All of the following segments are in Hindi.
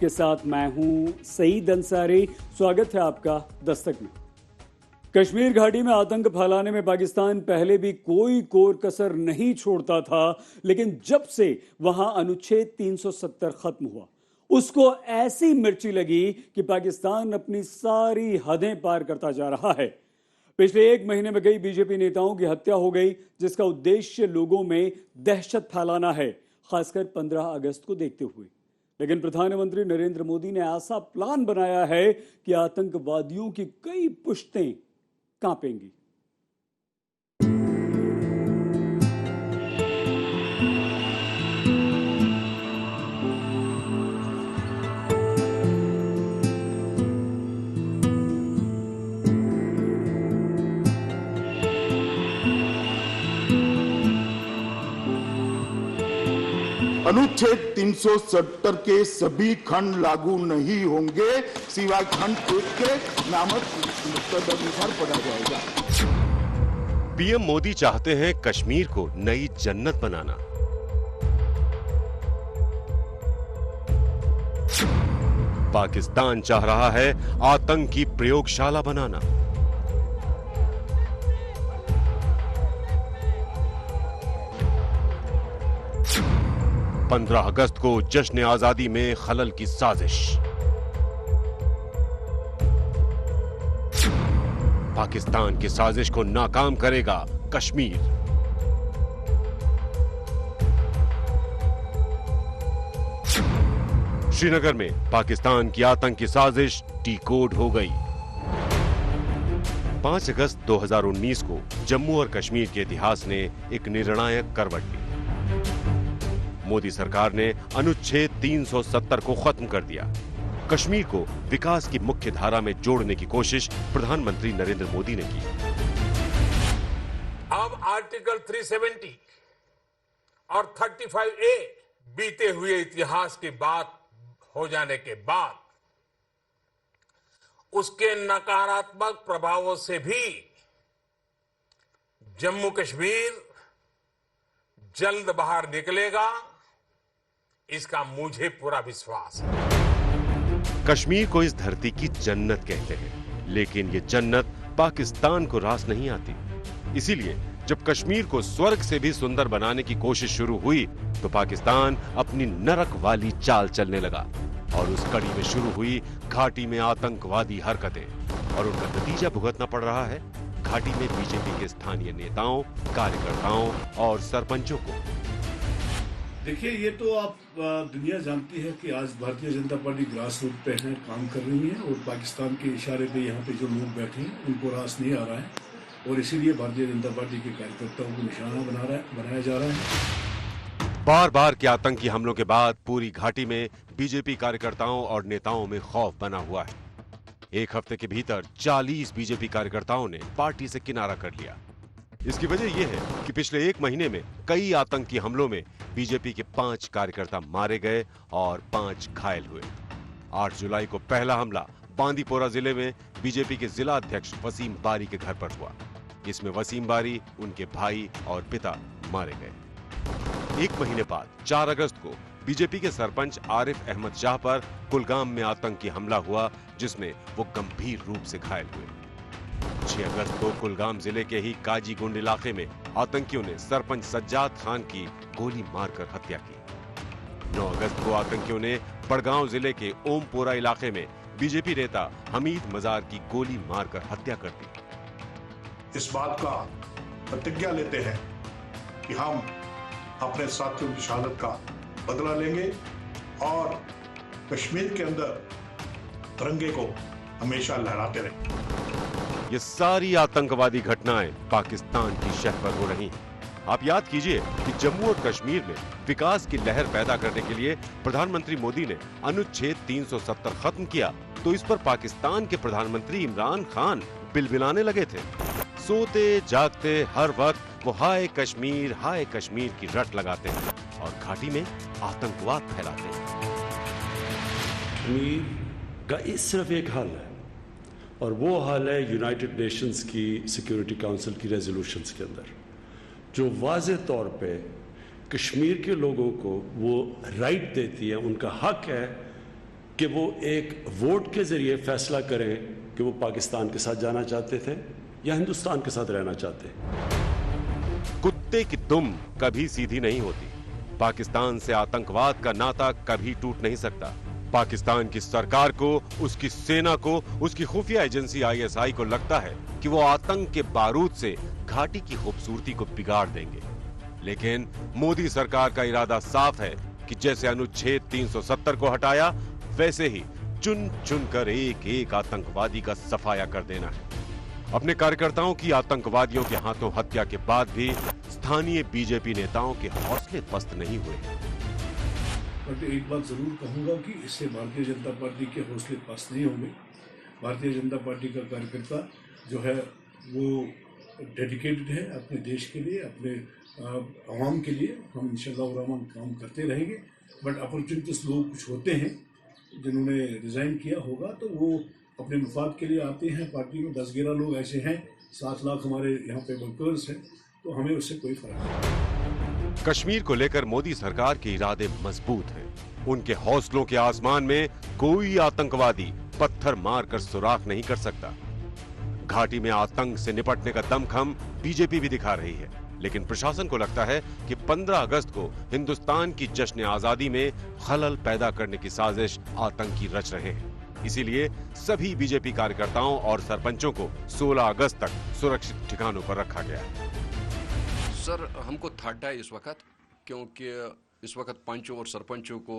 आपके साथ मैं हूं सईद अंसारी। स्वागत है आपका दस्तक में। कश्मीर घाटी में आतंक फैलाने में पाकिस्तान पहले भी कोई कोर कसर नहीं छोड़ता था, लेकिन जब से वहां अनुच्छेद 370 खत्म हुआ, उसको ऐसी मिर्ची लगी कि पाकिस्तान अपनी सारी हदें पार करता जा रहा है। पिछले एक महीने में कई बीजेपी नेताओं की हत्या हो गई, जिसका उद्देश्य लोगों में दहशत फैलाना है, खासकर 15 अगस्त को देखते हुए। लेकिन प्रधानमंत्री नरेंद्र मोदी ने ऐसा प्लान बनाया है कि आतंकवादियों की कई पुश्तें कांपेंगी। अनुच्छेद 370 के सभी खंड लागू नहीं होंगे, सिवाय खंड 1 के नामक तदनुसार पढ़ा जाएगा। पीएम मोदी चाहते हैं कश्मीर को नई जन्नत बनाना। पाकिस्तान चाह रहा है आतंक की प्रयोगशाला बनाना। पंद्रह अगस्त को जश्न आजादी में खलल की साजिश। पाकिस्तान की साजिश को नाकाम करेगा कश्मीर। श्रीनगर में पाकिस्तान की आतंकी साजिश डीकोड हो गई। 5 अगस्त 2019 को जम्मू और कश्मीर के इतिहास ने एक निर्णायक करवट ली। मोदी सरकार ने अनुच्छेद 370 को खत्म कर दिया। कश्मीर को विकास की मुख्य धारा में जोड़ने की कोशिश प्रधानमंत्री नरेंद्र मोदी ने की। अब आर्टिकल 370 और 35A बीते हुए इतिहास की बात हो जाने के बाद उसके नकारात्मक प्रभावों से भी जम्मू कश्मीर जल्द बाहर निकलेगा, इसका मुझे पूरा विश्वास है। कश्मीर को इस धरती की जन्नत कहते हैं, लेकिन ये जन्नत पाकिस्तान को रास नहीं आती। इसीलिए जब कश्मीर को स्वर्ग से भी सुंदर बनाने की कोशिश शुरू हुई, तो पाकिस्तान अपनी नरक वाली चाल चलने लगा और उस कड़ी में शुरू हुई घाटी में आतंकवादी हरकतें, और उनका नतीजा भुगतना पड़ रहा है घाटी में बीजेपी के स्थानीय नेताओं, कार्यकर्ताओं और सरपंचों को। देखिए, ये तो आप दुनिया जानती है कि आज Bharatiya Janata party grass root पे है, काम कर रही है, और पाकिस्तान के इशारे पे यहाँ पे जो लोग बैठे हैं उनको रास नहीं आ रहा है, और इसीलिए भारतीय जनता पार्टी के कार्यकर्ताओं को निशाना बनाया जा रहा है। बार बार के आतंकी हमलों के बाद पूरी घाटी में बीजेपी कार्यकर्ताओं और नेताओं में खौफ बना हुआ है। एक हफ्ते के भीतर 40 बीजेपी कार्यकर्ताओं ने पार्टी से किनारा कर लिया। इसकी वजह यह है कि पिछले एक महीने में कई आतंकी हमलों में बीजेपी के 5 कार्यकर्ता मारे गए और 5 घायल हुए। 8 जुलाई को पहला हमला बांदीपोरा जिले में बीजेपी के जिला अध्यक्ष वसीम बारी के घर पर हुआ। इसमें वसीम बारी, उनके भाई और पिता मारे गए। एक महीने बाद 4 अगस्त को बीजेपी के सरपंच आरिफ अहमद शाह पर कुलगाम में आतंकी हमला हुआ, जिसमें वो गंभीर रूप से घायल हुए। 6 अगस्त को कुलगाम जिले के ही काजीगुंड इलाके में आतंकियों ने सरपंच सज्जाद खान की गोली मारकर हत्या की। 9 अगस्त को आतंकियों ने बड़गांव जिले के ओमपोरा इलाके में बीजेपी नेता हमीद मजार की गोली मारकर हत्या कर दी। इस बात का प्रतिज्ञा लेते हैं कि हम अपने साथियों की शहादत का बदला लेंगे और कश्मीर के अंदर तिरंगे को हमेशा लहराते रहेंगे। ये सारी आतंकवादी घटनाएं पाकिस्तान की शह पर हो रही हैं। आप याद कीजिए कि जम्मू और कश्मीर में विकास की लहर पैदा करने के लिए प्रधानमंत्री मोदी ने अनुच्छेद 370 खत्म किया, तो इस पर पाकिस्तान के प्रधानमंत्री इमरान खान बिलबिलाने लगे थे। सोते जागते हर वक्त वो हाय कश्मीर की रट लगाते हैं और घाटी में आतंकवाद फैलाते हैं। कश्मीर का सिर्फ एक हल है, और वो हल है यूनाइटेड नेशंस की सिक्योरिटी काउंसिल की रेजोल्यूशंस के अंदर, जो वाज़े तौर पे कश्मीर के लोगों को वो राइट देती है, उनका हक है कि वो एक वोट के जरिए फैसला करें कि वो पाकिस्तान के साथ जाना चाहते थे या हिंदुस्तान के साथ रहना चाहते हैं। कुत्ते की दुम कभी सीधी नहीं होती। पाकिस्तान से आतंकवाद का नाता कभी टूट नहीं सकता। पाकिस्तान की सरकार को, उसकी सेना को, उसकी खुफिया एजेंसी ISI को लगता है कि वो आतंक के बारूद से घाटी की खूबसूरती को बिगाड़ देंगे। लेकिन मोदी सरकार का इरादा साफ है कि जैसे अनुच्छेद 370 को हटाया, वैसे ही चुन चुन कर एक एक आतंकवादी का सफाया कर देना है। अपने कार्यकर्ताओं की आतंकवादियों के हाथों हत्या के बाद भी स्थानीय बीजेपी नेताओं के हौसले पस्त नहीं हुए। बट एक बात जरूर कहूंगा कि इससे भारतीय जनता पार्टी के हौसले पस्त नहीं होंगे। भारतीय जनता पार्टी का कार्यकर्ता जो है वो डेडिकेटेड है अपने देश के लिए, अपने आवाम के लिए। हम इंशाअल्लाह रहमान काम करते रहेंगे। बट अपॉर्चुनिटीज लोग कुछ होते हैं जिन्होंने रिजाइन किया होगा, तो वो अपने मुफाद के लिए आते हैं। पार्टी में 10-11 लोग ऐसे हैं, 7 लाख हमारे यहाँ पे वर्कर्स हैं, तो हमें उससे कोई फर्क नहीं। कश्मीर को लेकर मोदी सरकार के इरादे मजबूत हैं। उनके हौसलों के आसमान में कोई आतंकवादी पत्थर मारकर सुराख नहीं कर सकता। घाटी में आतंक से निपटने का दमखम बीजेपी भी दिखा रही है, लेकिन प्रशासन को लगता है कि 15 अगस्त को हिंदुस्तान की जश्न आजादी में खलल पैदा करने की साजिश आतंकी रच रहे हैं। इसीलिए सभी बीजेपी कार्यकर्ताओं और सरपंचों को 16 अगस्त तक सुरक्षित ठिकानों पर रखा गया है। सर, हमको थर्ड है इस वक्त, क्योंकि इस वक्त पंचों और सरपंचों को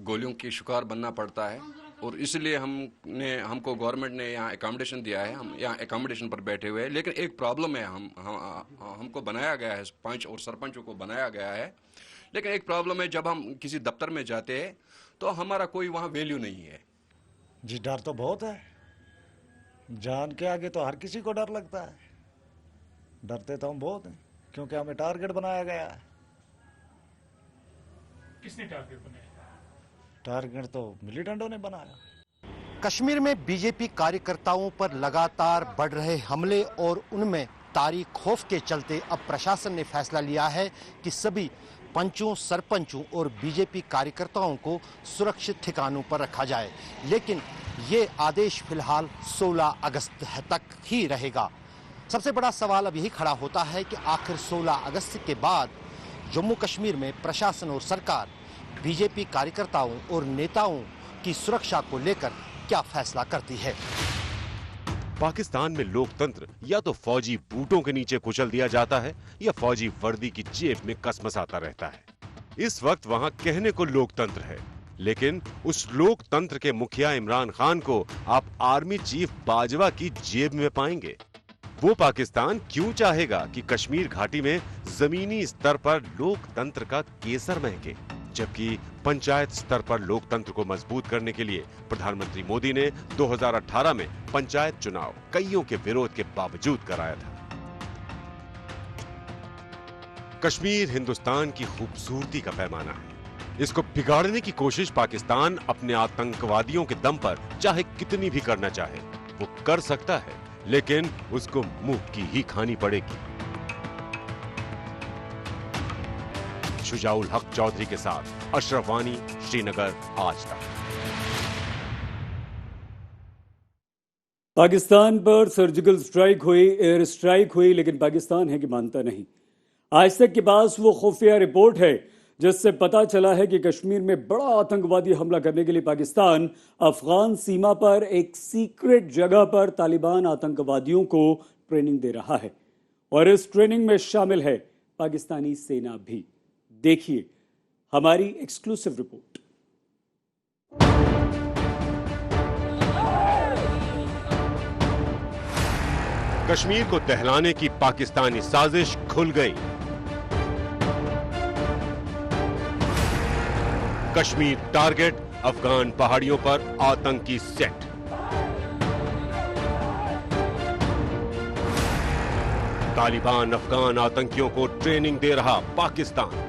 गोलियों की शिकार बनना पड़ता है, और इसलिए हमको गवर्नमेंट ने यहाँ एकोमोडेशन दिया है। हम यहाँ एकोमोडेशन पर बैठे हुए हैं। लेकिन एक प्रॉब्लम है, हमको बनाया गया है, पंच और सरपंचों को बनाया गया है। लेकिन एक प्रॉब्लम है, जब हम किसी दफ्तर में जाते हैं तो हमारा कोई वहाँ वैल्यू नहीं है। जी, डर तो बहुत है। जान के आगे तो हर किसी को डर लगता है। डरते तो हम बहुत हैं, क्योंकि हमें टारगेट बनाया गया है। किसने टारगेट बनाया? टारगेट तो मिलिटेंटों ने बनाया। कश्मीर में बीजेपी कार्यकर्ताओं पर लगातार बढ़ रहे हमले और उनमें तारी खौफ के चलते अब प्रशासन ने फैसला लिया है कि सभी पंचों, सरपंचों और बीजेपी कार्यकर्ताओं को सुरक्षित ठिकानों पर रखा जाए। लेकिन ये आदेश फिलहाल 16 अगस्त तक ही रहेगा। सबसे बड़ा सवाल अब यही खड़ा होता है कि आखिर 16 अगस्त के बाद जम्मू कश्मीर में प्रशासन और सरकार बीजेपी कार्यकर्ताओं और नेताओं की सुरक्षा को लेकर क्या फैसला करती है। पाकिस्तान में लोकतंत्र या तो फौजी बूटों के नीचे कुचल दिया जाता है या फौजी वर्दी की जेब में कसमसाता रहता है। इस वक्त वहां कहने को लोकतंत्र है, लेकिन उस लोकतंत्र के मुखिया इमरान खान को आप आर्मी चीफ बाजवा की जेब में पाएंगे। वो पाकिस्तान क्यों चाहेगा कि कश्मीर घाटी में जमीनी स्तर पर लोकतंत्र का केसर महके, जबकि पंचायत स्तर पर लोकतंत्र को मजबूत करने के लिए प्रधानमंत्री मोदी ने 2018 में पंचायत चुनाव कईयों के विरोध के बावजूद कराया था। कश्मीर हिंदुस्तान की खूबसूरती का पैमाना है। इसको बिगाड़ने की कोशिश पाकिस्तान अपने आतंकवादियों के दम पर चाहे कितनी भी करना चाहे वो कर सकता है, लेकिन उसको मुंह की ही खानी पड़ेगी। शुजाउल हक चौधरी के साथ अशरफ वानी, श्रीनगर, आज तक। पाकिस्तान पर सर्जिकल स्ट्राइक हुई, एयर स्ट्राइक हुई, लेकिन पाकिस्तान है कि मानता नहीं। आज तक के पास वो खुफिया रिपोर्ट है जिससे पता चला है कि कश्मीर में बड़ा आतंकवादी हमला करने के लिए पाकिस्तान अफगान सीमा पर एक सीक्रेट जगह पर तालिबान आतंकवादियों को ट्रेनिंग दे रहा है, और इस ट्रेनिंग में शामिल है पाकिस्तानी सेना भी। देखिए हमारी एक्सक्लूसिव रिपोर्ट। कश्मीर को दहलाने की पाकिस्तानी साजिश खुल गई। कश्मीर टारगेट, अफगान पहाड़ियों पर आतंकी सेट। तालिबान अफगान आतंकियों को ट्रेनिंग दे रहा पाकिस्तान।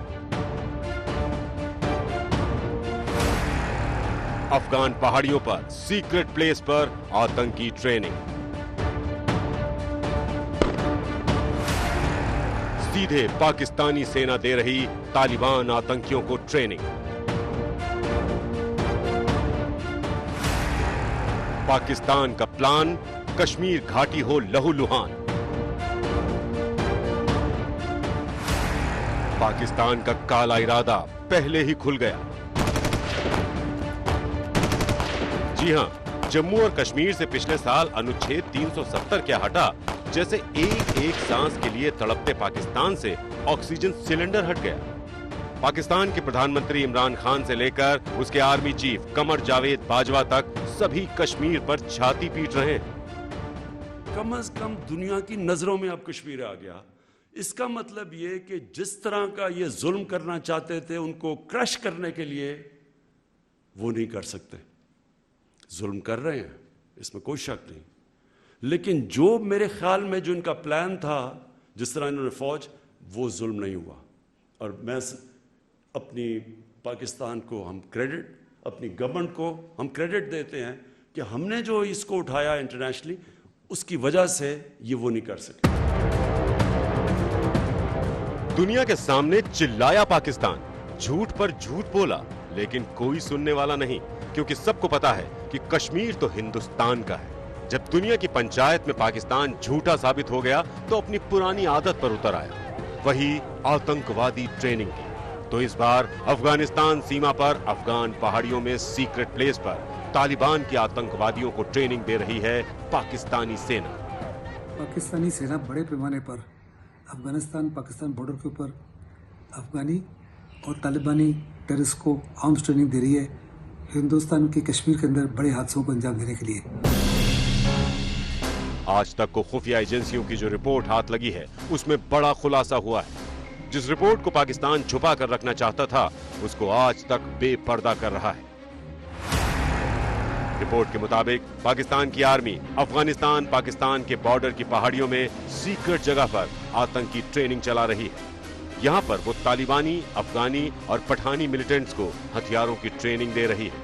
अफगान पहाड़ियों पर सीक्रेट प्लेस पर आतंकी ट्रेनिंग। सीधे पाकिस्तानी सेना दे रही तालिबान आतंकियों को ट्रेनिंग। पाकिस्तान का प्लान, कश्मीर घाटी हो लहूलुहान। पाकिस्तान का काला इरादा पहले ही खुल गया। जी हां, जम्मू और कश्मीर से पिछले साल अनुच्छेद 370 क्या हटा, जैसे एक एक सांस के लिए तड़पते पाकिस्तान से ऑक्सीजन सिलेंडर हट गया। पाकिस्तान के प्रधानमंत्री इमरान खान से लेकर उसके आर्मी चीफ कमर जावेद बाजवा तक सभी कश्मीर पर छाती पीट रहे हैं। कम से कम दुनिया की नजरों में अब कश्मीर आ गया। इसका मतलब ये कि जिस तरह का ये जुल्म करना चाहते थे, उनको क्रश करने के लिए वो नहीं कर सकते। जुल्म कर रहे हैं, इसमें कोई शक नहीं, लेकिन जो मेरे ख्याल में जो इनका प्लान था, जिस तरह इन्होंने फौज, वो जुल्म नहीं हुआ। और मैं अपनी पाकिस्तान को हम क्रेडिट, अपनी गवर्नमेंट को हम क्रेडिट देते हैं कि हमने जो इसको उठाया इंटरनेशनली, उसकी वजह से ये वो नहीं कर सके। दुनिया के सामने चिल्लाया पाकिस्तान, झूठ पर झूठ बोला, लेकिन कोई सुनने वाला नहीं, क्योंकि सबको पता है कि कश्मीर तो हिंदुस्तान का है। जब दुनिया की पंचायत में पाकिस्तान झूठा साबित हो गया, तो अपनी पुरानी आदत पर उतर आया, वही आतंकवादी ट्रेनिंग की। तो इस बार अफगानिस्तान सीमा पर अफगान पहाड़ियों में सीक्रेट प्लेस पर तालिबान के आतंकवादियों को ट्रेनिंग दे रही है पाकिस्तानी सेना। पाकिस्तानी सेना बड़े पैमाने पर अफगानिस्तान पाकिस्तान बॉर्डर के ऊपर अफगानी और तालिबानी टेररिस्ट को आर्म्स ट्रेनिंग दे रही है, हिंदुस्तान के कश्मीर के अंदर बड़े हादसों को अंजाम देने के लिए। आज तक को खुफिया एजेंसियों की जो रिपोर्ट हाथ लगी है, उसमें बड़ा खुलासा हुआ है। जिस रिपोर्ट को पाकिस्तान छुपा कर रखना चाहता था, उसको आज तक बेपर्दा कर रहा है। रिपोर्ट के मुताबिक पाकिस्तान की आर्मी अफगानिस्तान पाकिस्तान के बॉर्डर की पहाड़ियों में सीक्रेट जगह पर आतंकी ट्रेनिंग चला रही है। यहाँ पर वो तालिबानी, अफगानी और पठानी मिलिटेंट्स को हथियारों की ट्रेनिंग दे रही है।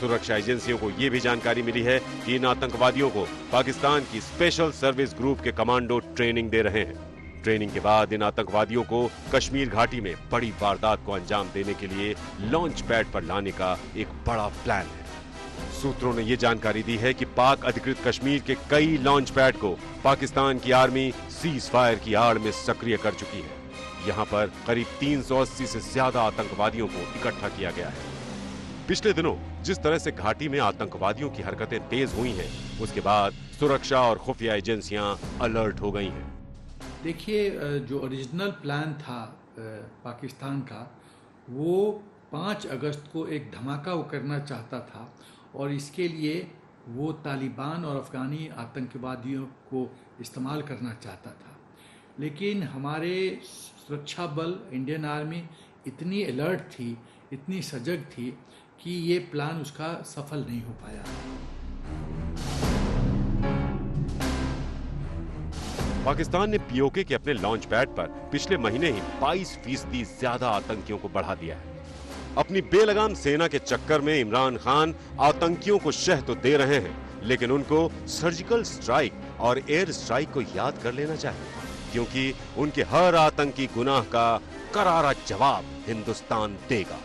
सुरक्षा एजेंसियों को ये भी जानकारी मिली है कि इन आतंकवादियों को पाकिस्तान की स्पेशल सर्विस ग्रुप के कमांडो ट्रेनिंग दे रहे हैं। ट्रेनिंग के बाद इन आतंकवादियों को कश्मीर घाटी में बड़ी वारदात को अंजाम देने के लिए लॉन्च पैड पर लाने का एक बड़ा प्लान है। सूत्रों ने ये जानकारी दी है कि पाक अधिकृत कश्मीर के कई लॉन्च पैड को पाकिस्तान की आर्मी सीज फायर की आड़ में सक्रिय कर चुकी है। यहाँ पर करीब 380 से ज्यादा आतंकवादियों को इकट्ठा किया गया है। पिछले दिनों जिस तरह से घाटी में आतंकवादियों की हरकतें तेज हुई हैं, उसके बाद सुरक्षा और खुफिया एजेंसियां अलर्ट हो गई हैं। देखिए, जो ओरिजिनल प्लान था पाकिस्तान का, वो 5 अगस्त को एक धमाका वो करना चाहता था, और इसके लिए वो तालिबान और अफगानी आतंकवादियों को इस्तेमाल करना चाहता था। लेकिन हमारे सुरक्षा बल, इंडियन आर्मी इतनी अलर्ट थी, इतनी सजग थी कि ये प्लान उसका सफल नहीं हो पाया। पाकिस्तान ने पीओके के अपने लॉन्च पैड पर पिछले महीने ही 22% ज्यादा आतंकियों को बढ़ा दिया है। अपनी बेलगाम सेना के चक्कर में इमरान खान आतंकियों को शह तो दे रहे हैं, लेकिन उनको सर्जिकल स्ट्राइक और एयर स्ट्राइक को याद कर लेना चाहिए, क्योंकि उनके हर आतंकी गुनाह का करारा जवाब हिंदुस्तान देगा।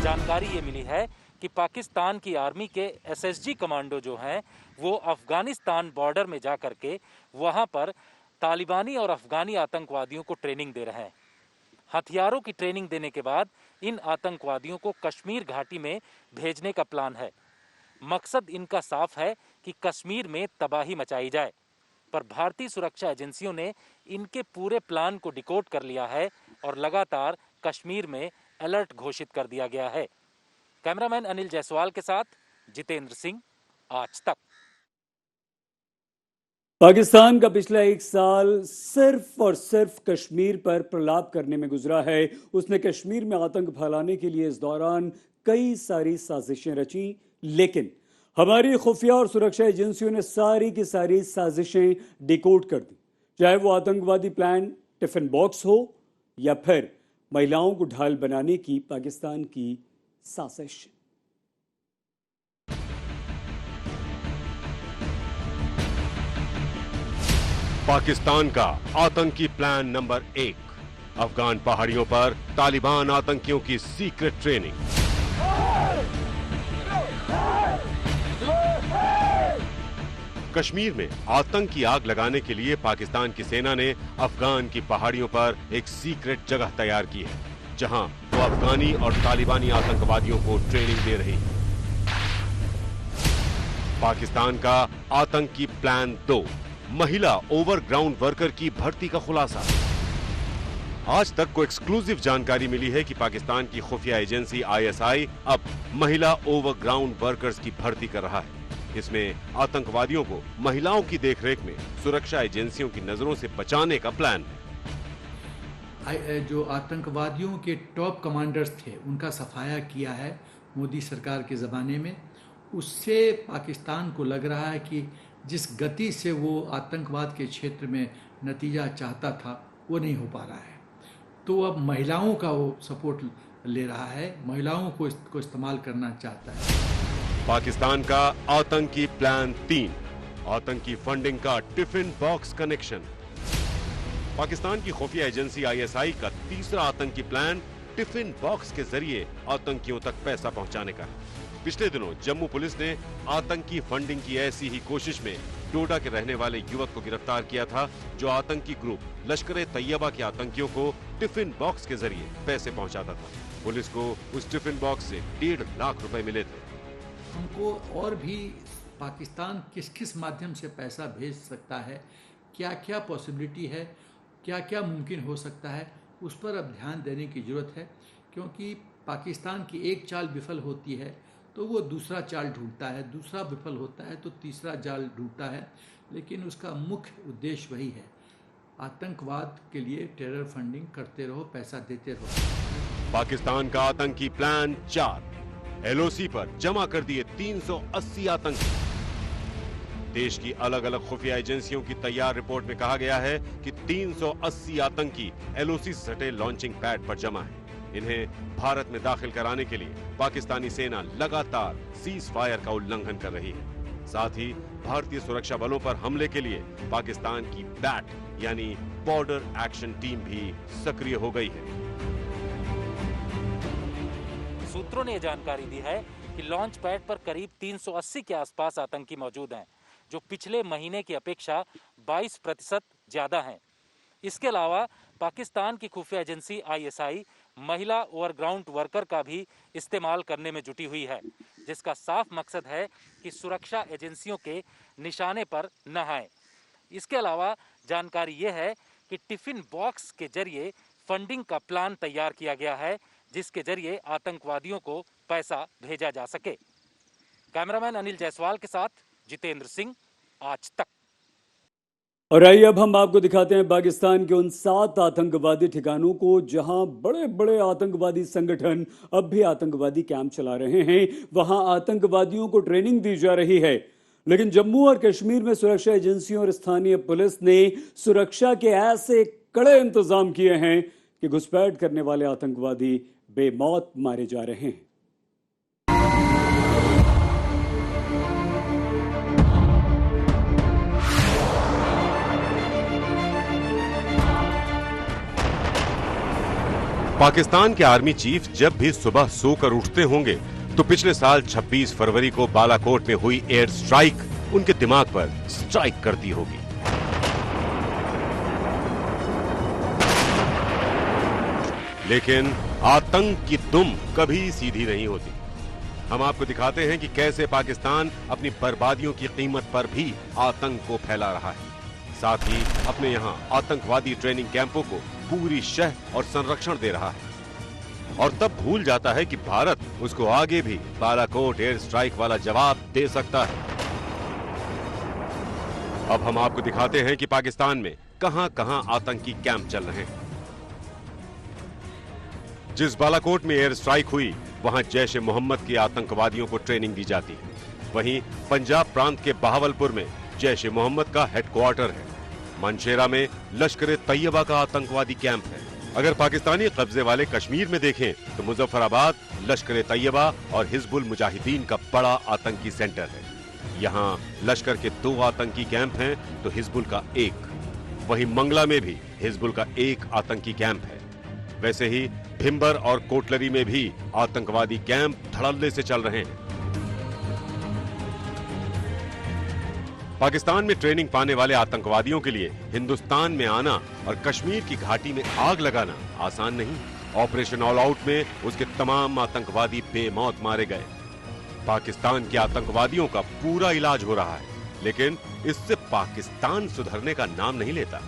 जानकारी ये मिली है कि पाकिस्तान की आर्मी के एसएसजी कमांडो जो हैं, वो अफगानिस्तान बॉर्डर में जा करके वहां पर तालिबानी और अफगानी आतंकवादियों को ट्रेनिंग दे रहे हैं। हथियारों की ट्रेनिंग देने के बाद इन आतंकवादियों को कश्मीर घाटी में भेजने का प्लान है। मकसद इनका साफ है कि कश्मीर में तबाही मचाई जाए, पर भारतीय सुरक्षा एजेंसियों ने इनके पूरे प्लान को डिकोड कर लिया है और लगातार कश्मीर में अलर्ट घोषित कर दिया गया है। कैमरामैन अनिल जायसवाल के साथ जितेंद्र सिंह, आज तक। पाकिस्तान का पिछला 1 साल सिर्फ और सिर्फ कश्मीर पर प्रलाप करने में गुजरा है। उसने कश्मीर में आतंक फैलाने के लिए इस दौरान कई सारी साजिशें रची, लेकिन हमारी खुफिया और सुरक्षा एजेंसियों ने सारी की सारी साजिशें डिकोड कर दी। चाहे वो आतंकवादी प्लान टिफिन बॉक्स हो या फिर महिलाओं को ढाल बनाने की पाकिस्तान की साजिश। पाकिस्तान का आतंकी प्लान नंबर 1, अफगान पहाड़ियों पर तालिबान आतंकियों की सीक्रेट ट्रेनिंग। कश्मीर में आतंक की आग लगाने के लिए पाकिस्तान की सेना ने अफगान की पहाड़ियों पर एक सीक्रेट जगह तैयार की है, जहां वो अफगानी और तालिबानी आतंकवादियों को ट्रेनिंग दे रही है। पाकिस्तान का आतंकी प्लान 2, महिला ओवरग्राउंड वर्कर की भर्ती का खुलासा। आज तक को एक्सक्लूसिव जानकारी मिली है कि पाकिस्तान की खुफिया एजेंसी ISI अब महिला ओवरग्राउंड वर्कर्स की भर्ती कर रहा है। इसमें आतंकवादियों को महिलाओं की देखरेख में सुरक्षा एजेंसियों की नजरों से बचाने का प्लान है। जो आतंकवादियों के टॉप कमांडर्स थे उनका सफाया किया है मोदी सरकार के ज़माने में। उससे पाकिस्तान को लग रहा है कि जिस गति से वो आतंकवाद के क्षेत्र में नतीजा चाहता था वो नहीं हो पा रहा है। तो अब महिलाओं का वो सपोर्ट ले रहा है, महिलाओं को इसको इस्तेमाल करना चाहता है। पाकिस्तान का आतंकी प्लान 3, आतंकी फंडिंग का टिफिन बॉक्स कनेक्शन। पाकिस्तान की खुफिया एजेंसी ISI का तीसरा आतंकी प्लान टिफिन बॉक्स के जरिए आतंकियों तक पैसा पहुंचाने का है। पिछले दिनों जम्मू पुलिस ने आतंकी फंडिंग की ऐसी ही कोशिश में डोडा के रहने वाले युवक को गिरफ्तार किया था, जो आतंकी ग्रुप लश्कर-ए-तैयबा के आतंकियों को टिफिन बॉक्स के जरिए पैसे पहुंचाता था। पुलिस को उस टिफिन बॉक्स से 1.5 लाख रुपए मिले थे। हमको और भी पाकिस्तान किस किस माध्यम से पैसा भेज सकता है, क्या क्या पॉसिबिलिटी है, क्या क्या मुमकिन हो सकता है, उस पर अब ध्यान देने की ज़रूरत है। क्योंकि पाकिस्तान की एक चाल विफल होती है तो वो दूसरा चाल ढूंढता है, दूसरा विफल होता है तो तीसरा जाल ढूंढता है, लेकिन उसका मुख्य उद्देश्य वही है, आतंकवाद के लिए टेरर फंडिंग करते रहो, पैसा देते रहो। पाकिस्तान का आतंकी प्लान 4, LOC पर जमा कर दिए 380 आतंकी। देश की अलग अलग खुफिया एजेंसियों की तैयार रिपोर्ट में कहा गया है कि 380 आतंकी LOC से सटे लॉन्चिंग पैड पर जमा है। इन्हें भारत में दाखिल कराने के लिए पाकिस्तानी सेना लगातार सीज फायर का उल्लंघन कर रही है। साथ ही भारतीय सुरक्षा बलों पर हमले के लिए पाकिस्तान की बैट यानी बॉर्डर एक्शन टीम भी सक्रिय हो गई है। सूत्रों ने जानकारी दी है कि लॉन्च पैड पर करीब 380 के आसपास आतंकी मौजूद हैं, जो पिछले महीने की अपेक्षा 22% ज्यादा हैं। इसके अलावा पाकिस्तान की खुफिया एजेंसी ISI महिला ओवरग्राउंड वर्कर का भी इस्तेमाल करने में जुटी हुई है, जिसका साफ मकसद है कि सुरक्षा एजेंसियों के निशाने पर न आए। इसके अलावा जानकारी यह है कि टिफिन बॉक्स के जरिए फंडिंग का प्लान तैयार किया गया है, जिसके जरिए आतंकवादियों को पैसा भेजा जा सके। कैमरामैन अनिल जायसवाल के साथ जितेंद्र सिंह, आज तक। और आइए अब हम आपको दिखाते हैं पाकिस्तान के उन 7 आतंकवादी ठिकानों को जहां बड़े बड़े आतंकवादी संगठन अब भी आतंकवादी कैंप चला रहे हैं। वहां आतंकवादियों को ट्रेनिंग दी जा रही है, लेकिन जम्मू और कश्मीर में सुरक्षा एजेंसियों और स्थानीय पुलिस ने सुरक्षा के ऐसे कड़े इंतजाम किए हैं कि घुसपैठ करने वाले आतंकवादी बेमौत मारे जा रहे हैं। पाकिस्तान के आर्मी चीफ जब भी सुबह सोकर उठते होंगे तो पिछले साल 26 फरवरी को बालाकोट में हुई एयर स्ट्राइक उनके दिमाग पर स्ट्राइक करती होगी। लेकिन आतंक की दुम कभी सीधी नहीं होती। हम आपको दिखाते हैं कि कैसे पाकिस्तान अपनी बर्बादियों की कीमत पर भी आतंक को फैला रहा है, साथ ही अपने यहाँ आतंकवादी ट्रेनिंग कैंपों को पूरी शह और संरक्षण दे रहा है, और तब भूल जाता है कि भारत उसको आगे भी बालाकोट एयर स्ट्राइक वाला जवाब दे सकता है। अब हम आपको दिखाते हैं कि पाकिस्तान में कहां-कहां आतंकी कैंप चल रहे हैं। जिस बालाकोट में एयर स्ट्राइक हुई वहां जैश ए मोहम्मद के आतंकवादियों को ट्रेनिंग दी जाती है। वहीं पंजाब प्रांत के बहावलपुर में जैश ए मोहम्मद का हेडक्वार्टर है। मनशेरा में लश्कर-ए-तैयबा का आतंकवादी कैंप है। अगर पाकिस्तानी कब्जे वाले कश्मीर में देखें तो मुजफ्फराबाद लश्कर-ए-तैयबा और हिजबुल मुजाहिदीन का बड़ा आतंकी सेंटर है। यहाँ लश्कर के 2 आतंकी कैंप हैं तो हिजबुल का 1। वहीं मंगला में भी हिजबुल का 1 आतंकी कैंप है। वैसे ही भिंबर और कोटलरी में भी आतंकवादी कैंप धड़ल्ले से चल रहे हैं। पाकिस्तान में ट्रेनिंग पाने वाले आतंकवादियों के लिए हिंदुस्तान में आना और कश्मीर की घाटी में आग लगाना आसान नहीं। ऑपरेशन ऑल आउट में उसके तमाम आतंकवादी बेमौत मारे गए। पाकिस्तान के आतंकवादियों का पूरा इलाज हो रहा है, लेकिन इससे पाकिस्तान सुधरने का नाम नहीं लेता।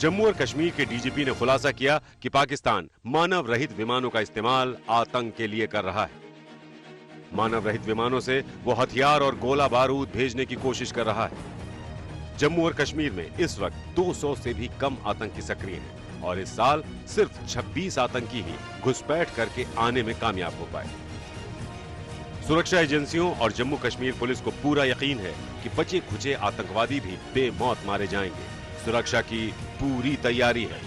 जम्मू और कश्मीर के डीजीपी ने खुलासा किया कि पाकिस्तान मानव रहित विमानों का इस्तेमाल आतंक के लिए कर रहा है। मानव रहित विमानों से वो हथियार और गोला बारूद भेजने की कोशिश कर रहा है। जम्मू और कश्मीर में इस वक्त 200 से भी कम आतंकी सक्रिय हैं और इस साल सिर्फ 26 आतंकी ही घुसपैठ करके आने में कामयाब हो पाए। सुरक्षा एजेंसियों और जम्मू कश्मीर पुलिस को पूरा यकीन है कि बचे खुचे आतंकवादी भी बेमौत मारे जाएंगे। सुरक्षा की पूरी तैयारी है।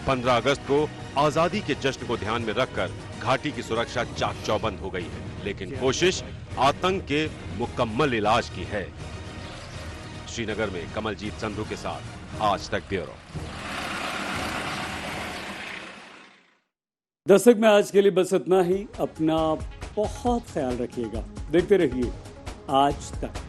15 अगस्त को आजादी के जश्न को ध्यान में रखकर घाटी की सुरक्षा चाक चौबंद हो गई है, लेकिन कोशिश आतंक के मुकम्मल इलाज की है। श्रीनगर में कमलजीत संधू के साथ आज तक ब्यूरो। दस्तक में आज के लिए बस इतना ही। अपना बहुत ख्याल रखिएगा। देखते रहिए आज तक।